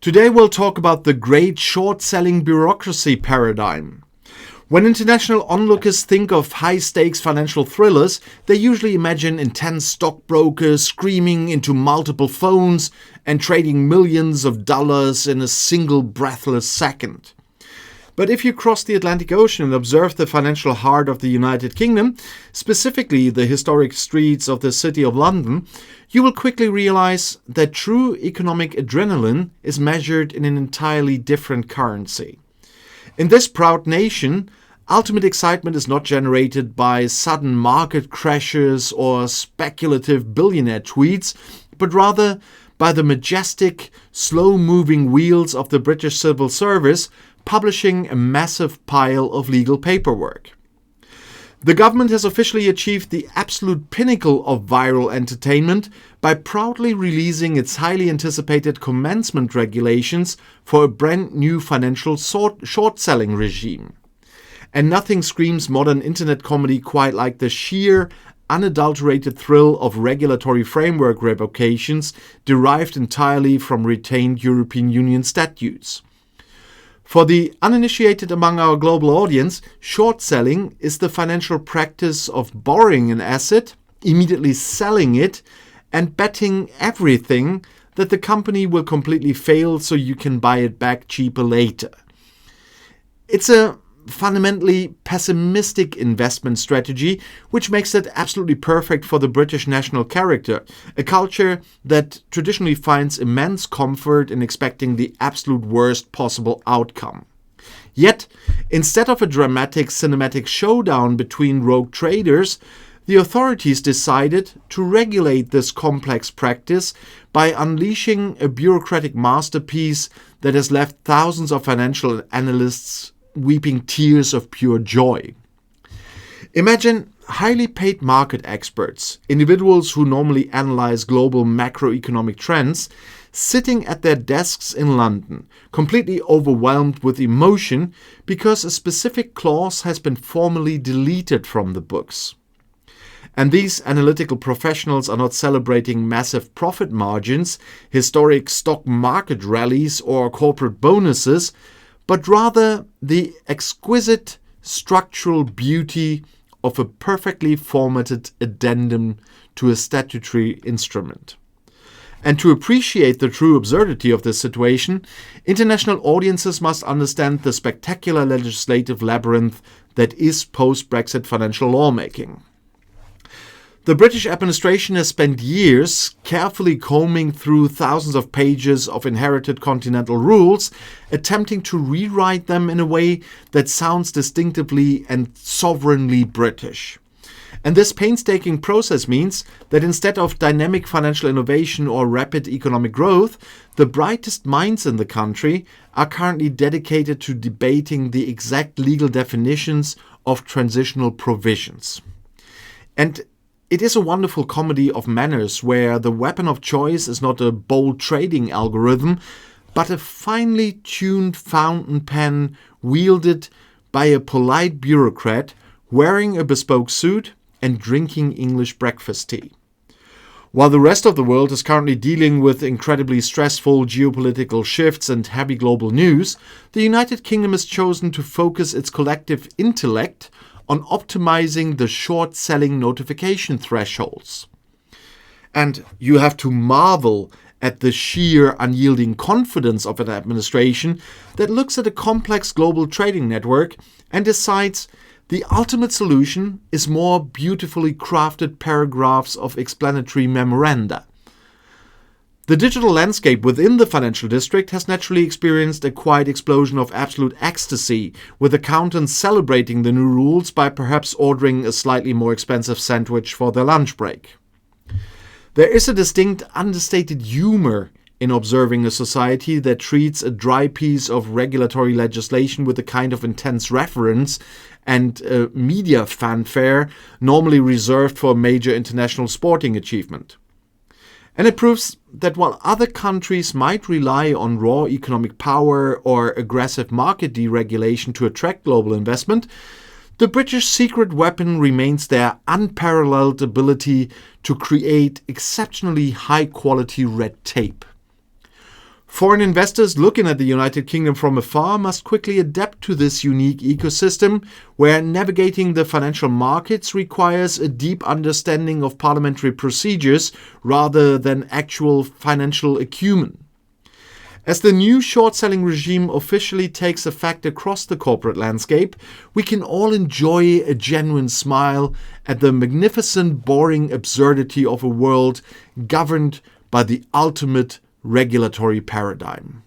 Today we'll talk about the Great Short-Selling Bureaucracy Paradigm. When international onlookers think of high-stakes financial thrillers, they usually imagine intense stockbrokers screaming into multiple phones and trading millions of dollars in a single breathless second. But if you cross the Atlantic Ocean and observe the financial heart of the United Kingdom, specifically the historic streets of the City of London, you will quickly realize that true economic adrenaline is measured in an entirely different currency. In this proud nation, ultimate excitement is not generated by sudden market crashes or speculative billionaire tweets, but rather by the majestic, slow-moving wheels of the British Civil Service publishing a massive pile of legal paperwork. The government has officially achieved the absolute pinnacle of viral entertainment by proudly releasing its highly anticipated commencement regulations for a brand new financial short-selling regime. And nothing screams modern internet comedy quite like the sheer, unadulterated thrill of regulatory framework revocations derived entirely from retained European Union statutes. For the uninitiated among our global audience, short selling is the financial practice of borrowing an asset, immediately selling it, and betting everything that the company will completely fail so you can buy it back cheaper later. It's a fundamentally pessimistic investment strategy, which makes it absolutely perfect for the British national character, a culture that traditionally finds immense comfort in expecting the absolute worst possible outcome. Yet, instead of a dramatic cinematic showdown between rogue traders, the authorities decided to regulate this complex practice by unleashing a bureaucratic masterpiece that has left thousands of financial analysts weeping tears of pure joy. Imagine highly paid market experts, individuals who normally analyze global macroeconomic trends, sitting at their desks in London, completely overwhelmed with emotion because a specific clause has been formally deleted from the books. And these analytical professionals are not celebrating massive profit margins, historic stock market rallies, or corporate bonuses, but rather the exquisite structural beauty of a perfectly formatted addendum to a statutory instrument. And to appreciate the true absurdity of this situation, international audiences must understand the spectacular legislative labyrinth that is post-Brexit financial lawmaking. The British administration has spent years carefully combing through thousands of pages of inherited continental rules, attempting to rewrite them in a way that sounds distinctively and sovereignly British. And this painstaking process means that instead of dynamic financial innovation or rapid economic growth, the brightest minds in the country are currently dedicated to debating the exact legal definitions of transitional provisions. And it is a wonderful comedy of manners where the weapon of choice is not a bold trading algorithm, but a finely tuned fountain pen wielded by a polite bureaucrat wearing a bespoke suit and drinking English breakfast tea. While the rest of the world is currently dealing with incredibly stressful geopolitical shifts and heavy global news, the United Kingdom has chosen to focus its collective intellect on optimizing the short-selling notification thresholds. And you have to marvel at the sheer unyielding confidence of an administration that looks at a complex global trading network and decides the ultimate solution is more beautifully crafted paragraphs of explanatory memoranda. The digital landscape within the financial district has naturally experienced a quiet explosion of absolute ecstasy, with accountants celebrating the new rules by perhaps ordering a slightly more expensive sandwich for their lunch break. There is a distinct understated humor in observing a society that treats a dry piece of regulatory legislation with a kind of intense reverence and media fanfare normally reserved for a major international sporting achievement. And it proves that while other countries might rely on raw economic power or aggressive market deregulation to attract global investment, the British secret weapon remains their unparalleled ability to create exceptionally high-quality red tape. Foreign investors looking at the United Kingdom from afar must quickly adapt to this unique ecosystem, where navigating the financial markets requires a deep understanding of parliamentary procedures rather than actual financial acumen. As the new short-selling regime officially takes effect across the corporate landscape, we can all enjoy a genuine smile at the magnificent, boring absurdity of a world governed by the ultimate regulatory paradigm.